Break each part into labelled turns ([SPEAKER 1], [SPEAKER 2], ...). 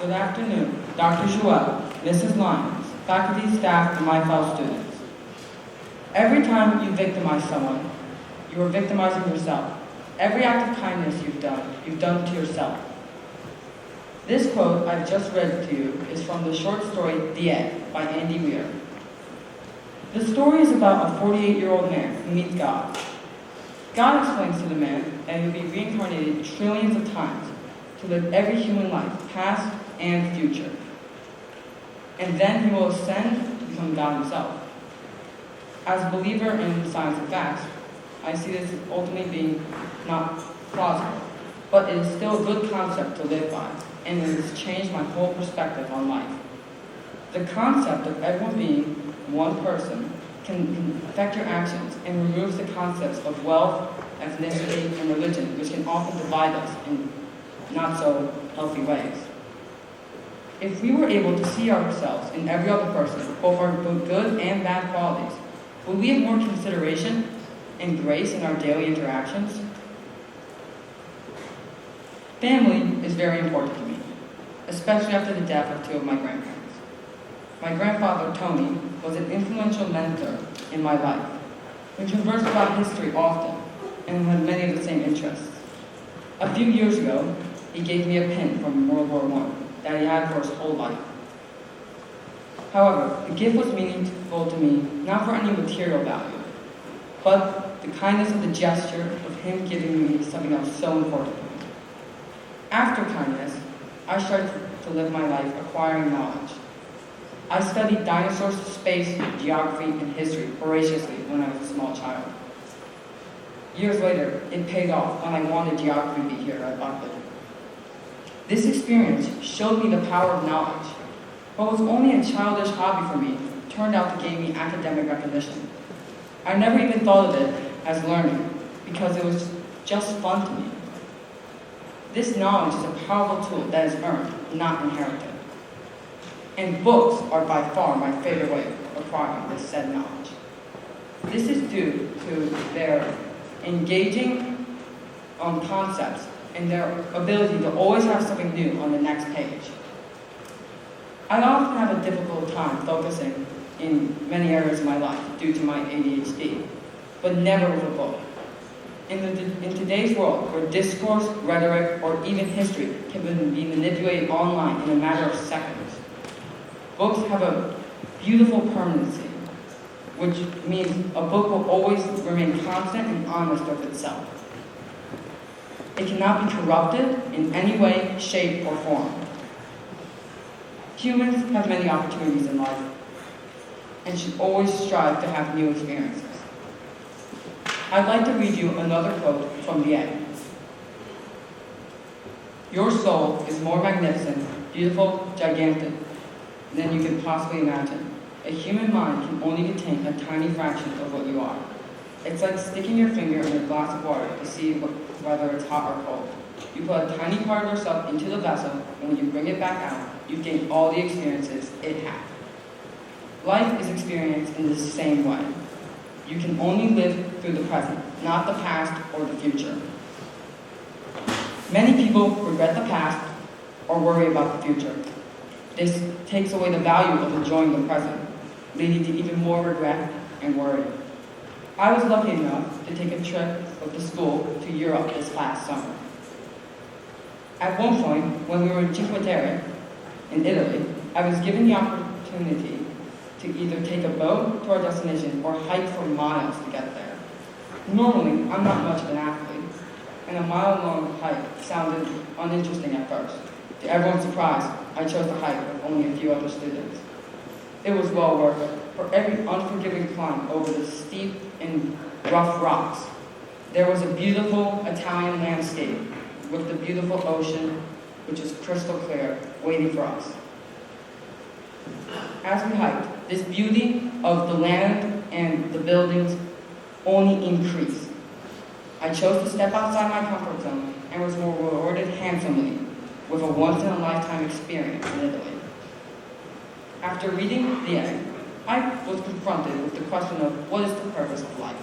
[SPEAKER 1] Good afternoon, Dr. Joel, Mrs. Lyons, faculty, staff, and my fellow students. Every time you victimize someone, you are victimizing yourself. Every act of kindness you've done to yourself. This quote I've just read to you is from the short story The Egg by Andy Weir. The story is about a 48-year-old man who meets God. God explains to the man that he'll be reincarnated trillions of times to live every human life, past and future. And then he will ascend to become God himself. As a believer in science and facts, I see this ultimately being not plausible, but it is still a good concept to live by, and it has changed my whole perspective on life. The concept of everyone being one person can affect your actions and removes the concepts of wealth, ethnicity, and religion, which can often divide us in not so healthy ways. If we were able to see ourselves in every other person, both our good and bad qualities, would we have more consideration and grace in our daily interactions? Family is very important to me, especially after the death of two of my grandparents. My grandfather, Tony, was an influential mentor in my life. We conversed about history often and had many of the same interests. A few years ago, he gave me a pin from World War I that he had for his whole life. However, the gift was meaningful to me not for any material value, but the kindness of the gesture of him giving me something that was so important to me. After kindness, I started to live my life acquiring knowledge. I studied dinosaurs, space, geography, and history voraciously when I was a small child. Years later, it paid off when I wanted geography to be here at Bogart. This experience showed me the power of knowledge. What was only a childish hobby for me turned out to gain me academic recognition. I never even thought of it as learning because it was just fun to me. This knowledge is a powerful tool that is earned, not inherited. And books are by far my favorite way of acquiring this said knowledge. This is due to their engaging concepts and their ability to always have something new on the next page. I often have a difficult time focusing in many areas of my life due to my ADHD, but never with a book. In today's world, where discourse, rhetoric, or even history can be manipulated online in a matter of seconds, books have a beautiful permanency, which means a book will always remain constant and honest with itself. It cannot be corrupted in any way, shape, or form. Humans have many opportunities in life and should always strive to have new experiences. I'd like to read you another quote from The Egg. Your soul is more magnificent, beautiful, gigantic than you can possibly imagine. A human mind can only contain a tiny fraction of what you are. It's like sticking your finger in a glass of water to see whether it's hot or cold. You put a tiny part of yourself into the vessel, and when you bring it back out, you gain all the experiences it had. Life is experienced in the same way. You can only live through the present, not the past or the future. Many people regret the past or worry about the future. This takes away the value of enjoying the present, leading to even more regret and worry. I was lucky enough to take a trip with the school to Europe this past summer. At one point, when we were in Cinque Terre, in Italy, I was given the opportunity to either take a boat to our destination or hike for miles to get there. Normally, I'm not much of an athlete, and a mile-long hike sounded uninteresting at first. To everyone's surprise, I chose to hike with only a few other students. It was well worth it. For every unforgiving climb over the steep and rough rocks, there was a beautiful Italian landscape with the beautiful ocean, which is crystal clear, waiting for us. As we hiked, this beauty of the land and the buildings only increased. I chose to step outside my comfort zone and was rewarded handsomely with a once-in-a-lifetime experience in Italy. After reading The Egg, I was confronted with the question of what is the purpose of life?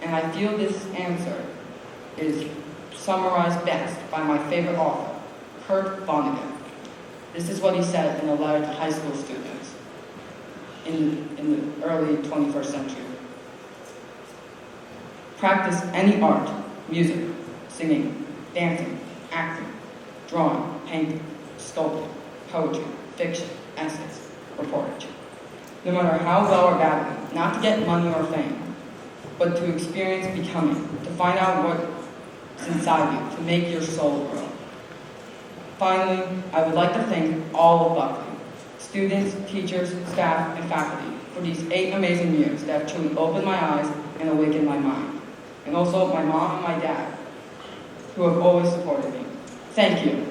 [SPEAKER 1] And I feel this answer is summarized best by my favorite author, Kurt Vonnegut. This is what he said in a letter to high school students in the early 21st century. Practice any art, music, singing, dancing, acting, drawing, painting, sculpting, poetry, fiction, essays, or poetry. No matter how well or badly, not to get money or fame, but to experience becoming, to find out what's inside you, to make your soul grow. Finally, I would like to thank all of Buckley, students, teachers, staff, and faculty, for these 8 amazing years that have truly opened my eyes and awakened my mind. And also my mom and my dad, who have always supported me. Thank you.